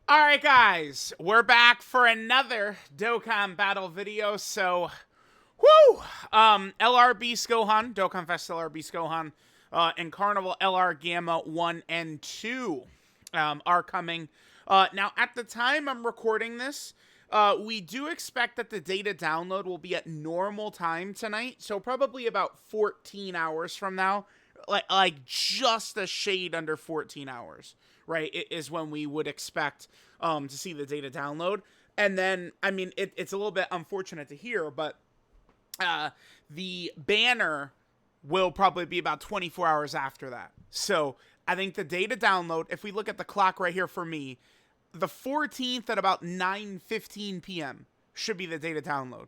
Alright guys, we're back for another Dokkan battle video, so, whoo! LR Beast Gohan, Dokkan Fest LR Beast Gohan, and Carnival LR Gamma 1 and 2 are coming. Now, at the time I'm recording this, we do expect that the data download will be at normal time tonight, so probably about 14 hours from now, like just a shade under 14 hours, right, is when we would expect to see the data download. And then, I mean, it's a little bit unfortunate to hear, but the banner will probably be about 24 hours after that. So I think the data download, if we look at the clock right here for me, the 14th at about 9:15 p.m. should be the data download.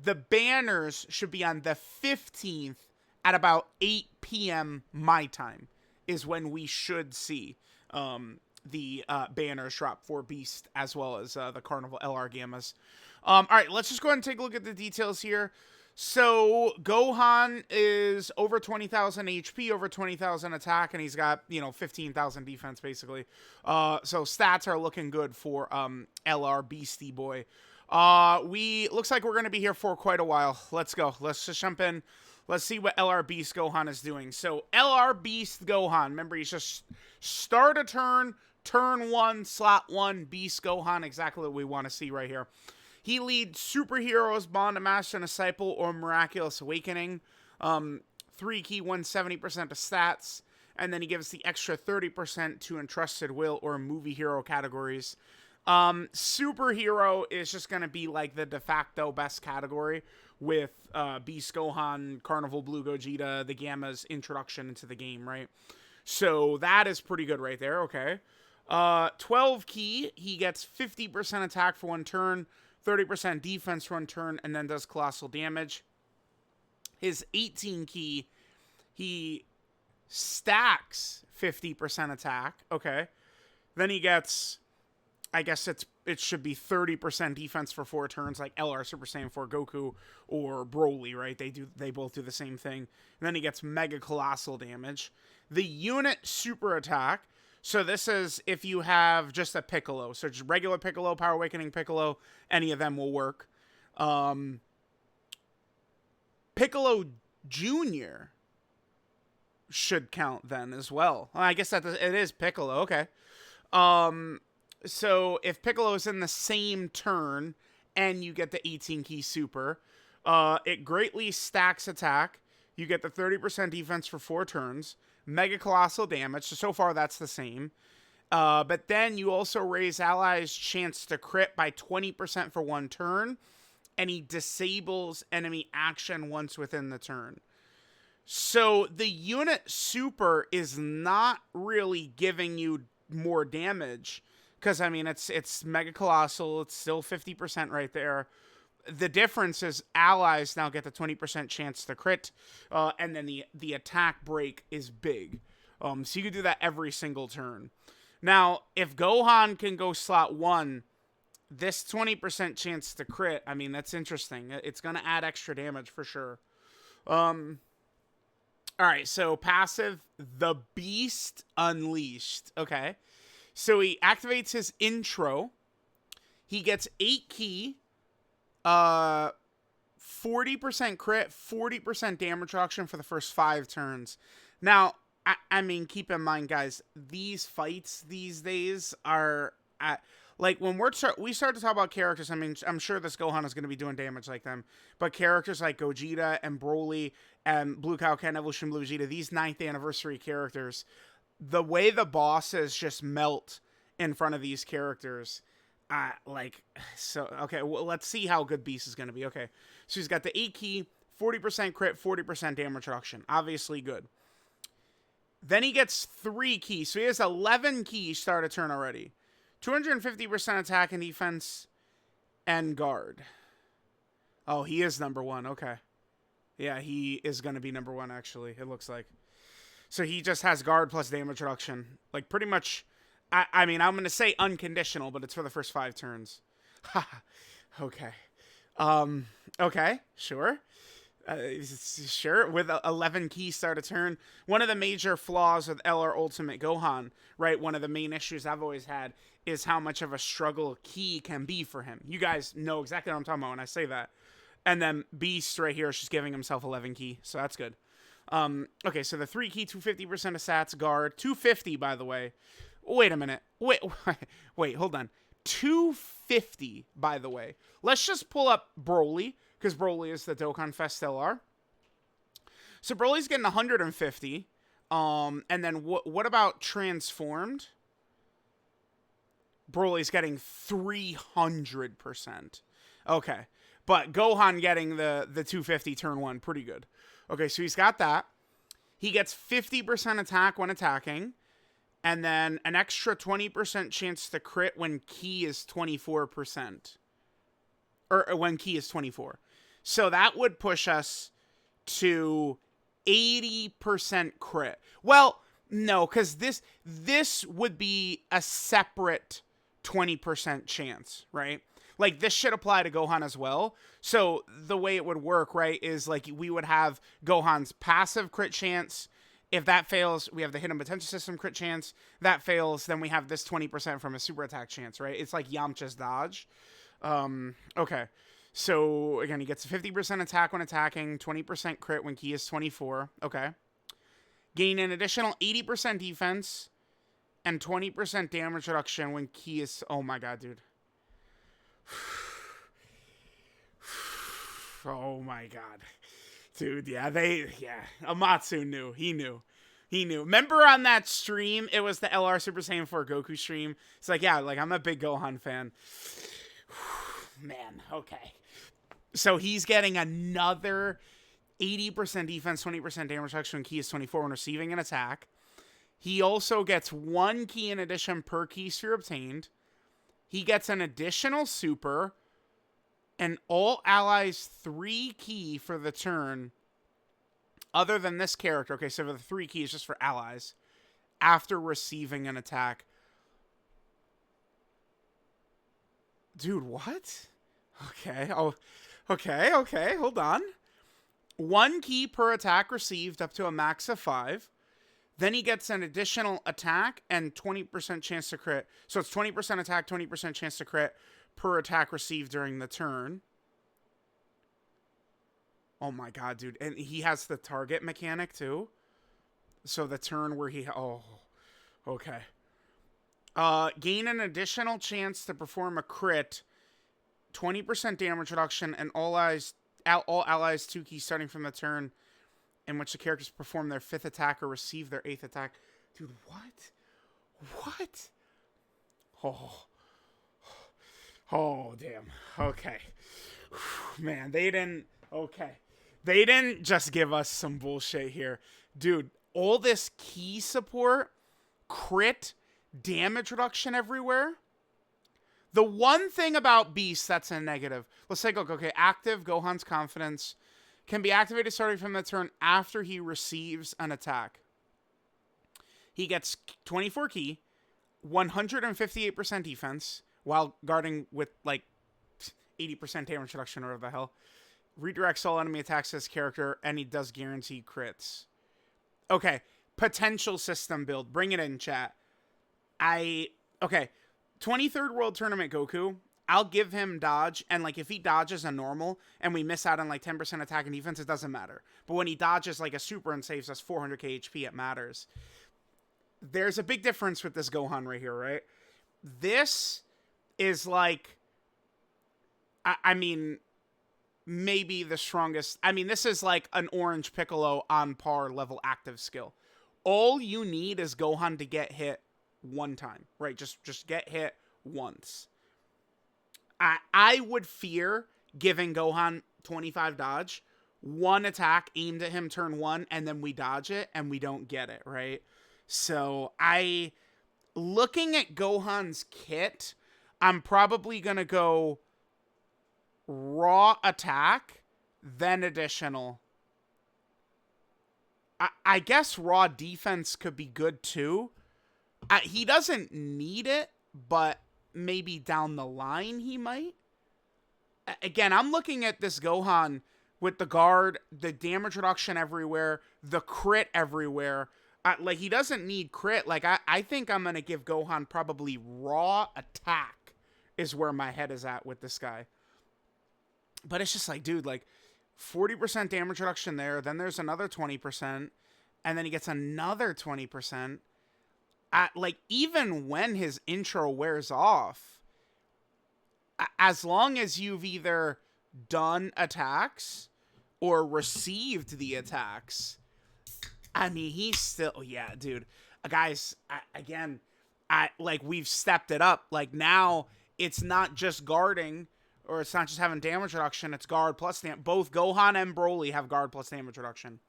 The banners should be on the 15th at about 8 p.m. my time is when we should see the banners drop for Beast as well as the Carnival LR Gammas. All right, let's just go ahead and take a look at the details here. So Gohan is over 20,000 HP, over 20,000 attack, and he's got, 15,000 defense basically. So stats are looking good for LR Beastie Boy. Looks like we're going to be here for quite a while. Let's go. Let's just jump in. Let's see what LR Beast Gohan is doing. So LR Beast Gohan, remember, he's just start a turn, turn 1, slot 1, Beast Gohan, exactly what we want to see right here. He leads Superheroes, Bond, a Master, and Disciple, or Miraculous Awakening. 3 key, 170% of stats. And then he gives the extra 30% to Entrusted Will or Movie Hero categories. Superhero is just going to be like the de facto best category with Beast Gohan, Carnival Blue Gogeta, the Gamma's introduction into the game, right? So that is pretty good right there, okay. 12 key, he gets 50% attack for 1 turn, 30% defense for 1 turn, and then does colossal damage. His 18 key, he stacks 50% attack, okay. Then he gets, I guess it should be 30% defense for 4 turns, like LR Super Saiyan 4 Goku or Broly, right? They both do the same thing. And then he gets mega colossal damage. The unit super attack. So this is if you have just a Piccolo. So just regular Piccolo, Power Awakening Piccolo, any of them will work. Piccolo Jr. should count then as well. I guess it is Piccolo. Okay. So if Piccolo is in the same turn and you get the 18 key super, it greatly stacks attack. You get the 30% defense for 4 turns, mega colossal damage. So far that's the same. But then you also raise allies' chance to crit by 20% for 1 turn, and he disables enemy action once within the turn. So the unit super is not really giving you more damage. Because, I mean, it's mega colossal. It's still 50% right there. The difference is allies now get the 20% chance to crit. And then the attack break is big. So you can do that every single turn. Now, if Gohan can go slot 1, this 20% chance to crit, I mean, that's interesting. It's going to add extra damage for sure. Alright, so passive, the Beast Unleashed. Okay. So he activates his intro. He gets 8 key, 40% crit, 40% damage reduction for the first 5 turns. Now, I mean, keep in mind, guys, these fights these days are like when we start to talk about characters. I mean, I'm sure this Gohan is going to be doing damage like them, but characters like Gogeta and Broly and Blue Kaioken Evolution Blue Vegeta, these 9th anniversary characters, the way the bosses just melt in front of these characters, okay, well, let's see how good Beast is going to be. Okay, so he's got the 8 key, 40% crit, 40% damage reduction. Obviously good. Then he gets 3 keys, so he has 11 keys start a turn already. 250% attack and defense and guard. Oh, he is number 1, okay. Yeah, he is going to be number 1, actually, it looks like. So he just has guard plus damage reduction. Like, pretty much, I mean, I'm going to say unconditional, but it's for the first 5 turns. Okay. Okay, sure. Sure, with 11 key start a turn. One of the major flaws with LR Ultimate Gohan, right? One of the main issues I've always had is how much of a struggle key can be for him. You guys know exactly what I'm talking about when I say that. And then Beast right here is just giving himself 11 key, so that's good. Okay, so the 3 key, 250% of stats, guard. 250, by the way. Wait a minute. Wait, hold on. 250, by the way. Let's just pull up Broly, because Broly is the Dokkan Fest LR. So Broly's getting 150. And then what about Transformed? Broly's getting 300%. Okay. But Gohan getting the 250 turn 1, pretty good. Okay, so he's got that. He gets 50% attack when attacking. And then an extra 20% chance to crit when key is 24%. Or when key is 24. So that would push us to 80% crit. Well, no, because this would be a separate 20% chance, right? Like, this should apply to Gohan as well. So the way it would work, right, is like we would have Gohan's passive crit chance. If that fails, we have the hidden potential system crit chance. That fails, then we have this 20% from a super attack chance, right? It's like Yamcha's dodge. Okay. So, again, he gets 50% attack when attacking, 20% crit when key is 24. Okay. Gain an additional 80% defense and 20% damage reduction when key is... Oh, my God, dude. Oh, my God. Dude, yeah, Amatsu knew. He knew. Remember on that stream, it was the LR Super Saiyan 4 Goku stream? It's like, yeah, like, I'm a big Gohan fan. Man, okay. So he's getting another 80% defense, 20% damage reduction when key is 24 when receiving an attack. He also gets 1 key in addition per key sphere obtained. He gets an additional super, and all allies 3 key for the turn, other than this character. Okay, so the 3 key is just for allies, after receiving an attack. Dude, what? Okay, okay, hold on. 1 key per attack received up to a max of 5. Then he gets an additional attack and 20% chance to crit. So it's 20% attack, 20% chance to crit per attack received during the turn. Oh my God, dude. And he has the target mechanic too. So the turn where he... Oh, okay. Gain an additional chance to perform a crit, 20% damage reduction, and all allies 2 keys starting from the turn in which the characters perform their 5th attack or receive their 8th attack. Dude, what? What? Oh, damn. Okay. Man, they didn't... Okay. They didn't just give us some bullshit here. Dude, all this key support, crit, damage reduction everywhere. The one thing about Beast that's a negative. Let's take a look. Okay, active, Gohan's confidence can be activated starting from the turn after he receives an attack. He gets 24 key, 158% defense, while guarding with like 80% damage reduction or whatever the hell. Redirects all enemy attacks to his character, and he does guaranteed crits. Okay, potential system build. Bring it in, chat. Okay, 23rd World Tournament Goku. I'll give him dodge, and like if he dodges a normal and we miss out on like 10% attack and defense, it doesn't matter. But when he dodges like a super and saves us 400k HP, it matters. There's a big difference with this Gohan right here, right? This is like, I mean, maybe the strongest. I mean, this is like an Orange Piccolo on par level active skill. All you need is Gohan to get hit one time, right? Just get hit once. I would fear giving Gohan 25 dodge, 1 attack aimed at him turn 1, and then we dodge it and we don't get it, right? So looking at Gohan's kit, I'm probably going to go raw attack, then additional. I guess raw defense could be good too. He doesn't need it, but maybe down the line he might. Again, I'm looking at this Gohan with the guard, the damage reduction everywhere, the crit everywhere. Like, he doesn't need crit. Like, I think I'm going to give Gohan probably raw attack is where my head is at with this guy. But it's just like, dude, like, 40% damage reduction there. Then there's another 20%. And then he gets another 20%. Like, even when his intro wears off, as long as you've either done attacks or received the attacks, I mean, he's still, yeah, dude. Guys, again, like, we've stepped it up. Like, now it's not just guarding, or it's not just having damage reduction. It's guard plus damage. Both Gohan and Broly have guard plus damage reduction.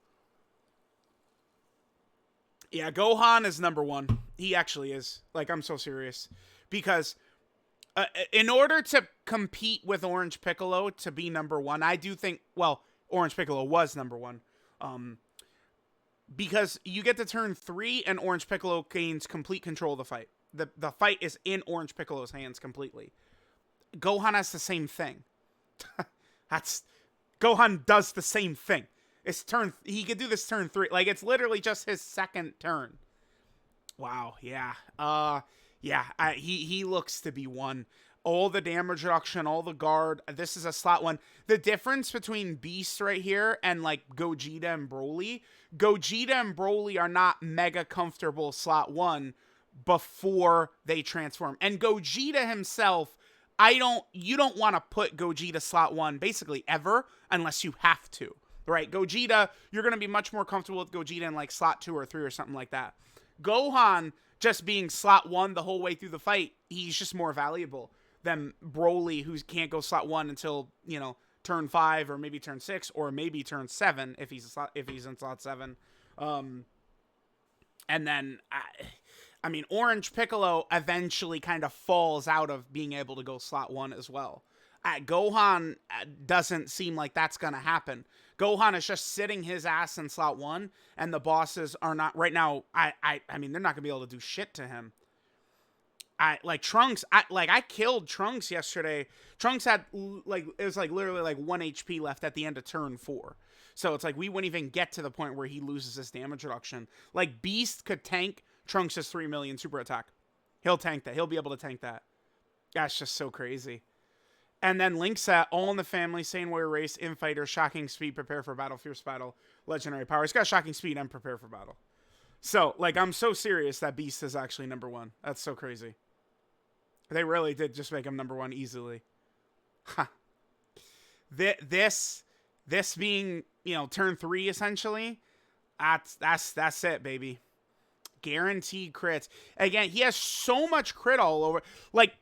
Yeah, Gohan is number one. He actually is. Like, I'm so serious. Because in order to compete with Orange Piccolo to be number one, I do think, well, Orange Piccolo was number one. Because you get to turn 3 and Orange Piccolo gains complete control of the fight. The fight is in Orange Piccolo's hands completely. Gohan has the same thing. Gohan does the same thing. It's he could do this turn 3. Like, it's literally just his second turn. Wow, yeah. He looks to be one. All the damage reduction, all the guard. This is a slot 1. The difference between Beast right here and, like, Gogeta and Broly are not mega comfortable slot 1 before they transform. And Gogeta himself, you don't want to put Gogeta slot 1 basically ever unless you have to. Right? Gogeta, you're going to be much more comfortable with Gogeta in, like, slot 2 or 3 or something like that. Gohan just being slot 1 the whole way through the fight, he's just more valuable than Broly, who can't go slot 1 until, you know, turn 5 or maybe turn 6 or maybe turn 7 if he's in slot 7. And then I mean, Orange Piccolo eventually kind of falls out of being able to go slot 1 as well. Gohan doesn't seem like that's going to happen. Gohan is just sitting his ass in slot 1, and the bosses are not right now. I mean, they're not going to be able to do shit to him. Like Trunks, I killed Trunks yesterday. Trunks had, like, it was like literally like 1 HP left at the end of turn 4. So it's like we wouldn't even get to the point where he loses his damage reduction. Like, Beast could tank Trunks' 3 million super attack. He'll tank that. He'll be able to tank that. That's just so crazy. And then Link's at All in the Family, Saiyan Warrior Race, Infighter, Shocking Speed, Prepare for Battle, Fierce Battle, Legendary Power. He's got Shocking Speed and Prepare for Battle. So, like, I'm so serious that Beast is actually number 1. That's so crazy. They really did just make him number 1 easily. Huh. This being, you know, turn 3 essentially, that's it, baby. Guaranteed crits. Again, he has so much crit all over. Like,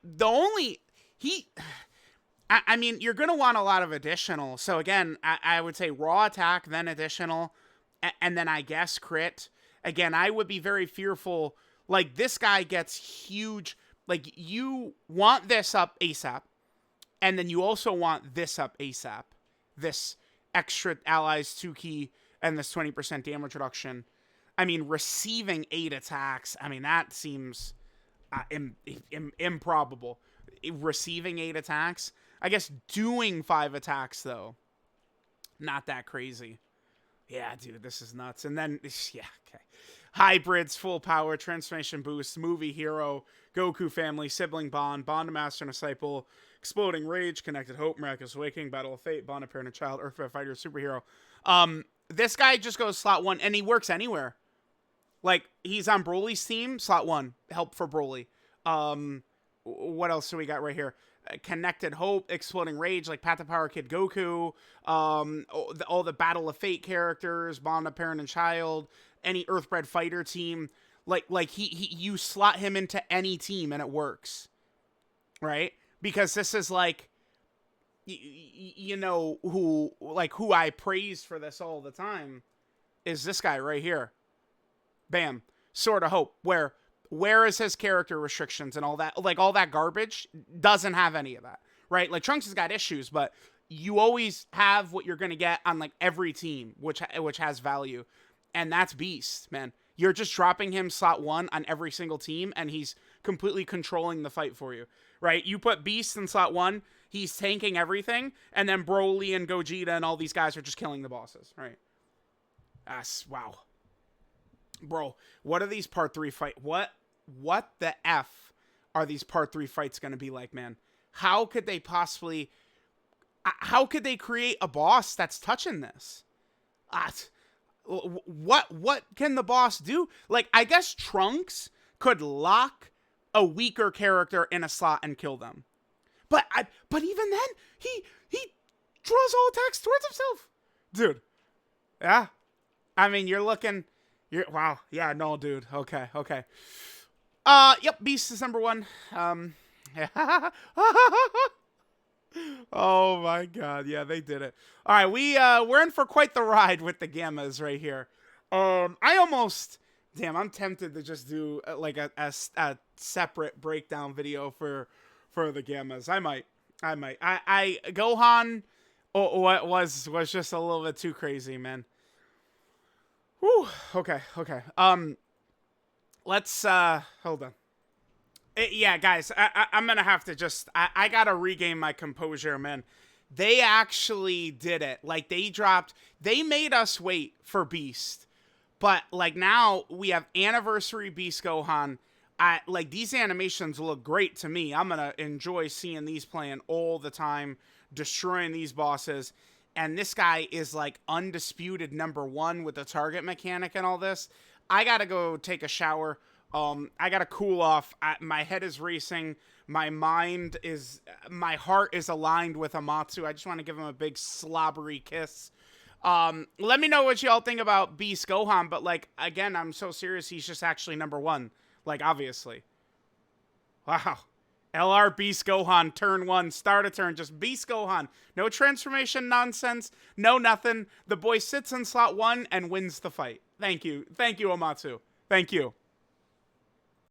I mean, you're going to want a lot of additional. So, again, I would say raw attack, then additional, and then I guess crit. Again, I would be very fearful. Like, this guy gets huge. Like, you want this up ASAP, and then you also want this up ASAP. This extra allies 2 key and this 20% damage reduction. I mean, receiving 8 attacks, I mean, that seems improbable. Receiving 8 attacks? I guess doing 5 attacks, though. Not that crazy. Yeah, dude, this is nuts. And then, yeah, okay. Hybrids, full power, transformation boost, movie hero, Goku family, sibling bond, bond of master and disciple, exploding rage, connected hope, miraculous awakening, battle of fate, bond of parent and child, earthbound fighter, superhero. This guy just goes slot 1, and he works anywhere. Like, he's on Broly's team, slot 1, help for Broly. What else do we got right here? Connected Hope, Exploding Rage, like Path to Power Kid Goku, all the Battle of Fate characters, Bond of Parent and Child, any Earthbred Fighter team, like you slot him into any team and it works, right? Because this is like, you know, who I praise for this all the time is this guy right here. Bam, Sword of Hope, where is his character restrictions and all that? Like, all that garbage doesn't have any of that, right? Like, Trunks has got issues, but you always have what you're going to get on, like, every team, which has value. And that's Beast, man. You're just dropping him slot 1 on every single team, and he's completely controlling the fight for you, right? You put Beast in slot 1, he's tanking everything, and then Broly and Gogeta and all these guys are just killing the bosses, right? Wow. Bro, what are these part 3 fight? What the F are these part 3 fights going to be like, man? How could they possibly... How could they create a boss that's touching this? What can the boss do? Like, I guess Trunks could lock a weaker character in a slot and kill them. But even then, he draws all attacks towards himself. Dude. Yeah. I mean, wow. Yeah, no, dude. Okay. Yep, Beast is number 1. Oh my god, yeah, they did it. All right, we're in for quite the ride with the Gammas right here. I'm tempted to just do like a separate breakdown video for the Gammas. I might. Gohan was just a little bit too crazy, man. Whew. Okay. Let's hold on. Yeah, guys, I'm going to have to just... I got to regain my composure, man. They actually did it. Like, they made us wait for Beast. But, like, now we have Anniversary Beast Gohan. Like, these animations look great to me. I'm going to enjoy seeing these playing all the time, destroying these bosses. And this guy is, like, undisputed number 1 with the target mechanic and all this. I got to go take a shower. I gotta cool off. My head is racing. My heart is aligned with Amatsu. I just want to give him a big slobbery kiss. Let me know what y'all think about Beast Gohan, but like, again, I'm so serious. He's just actually number 1. Like, obviously. Wow. LR Beast Gohan, turn 1, start a turn, just Beast Gohan. No transformation nonsense, no nothing. The boy sits in slot 1 and wins the fight. Thank you, Amatsu. Thank you.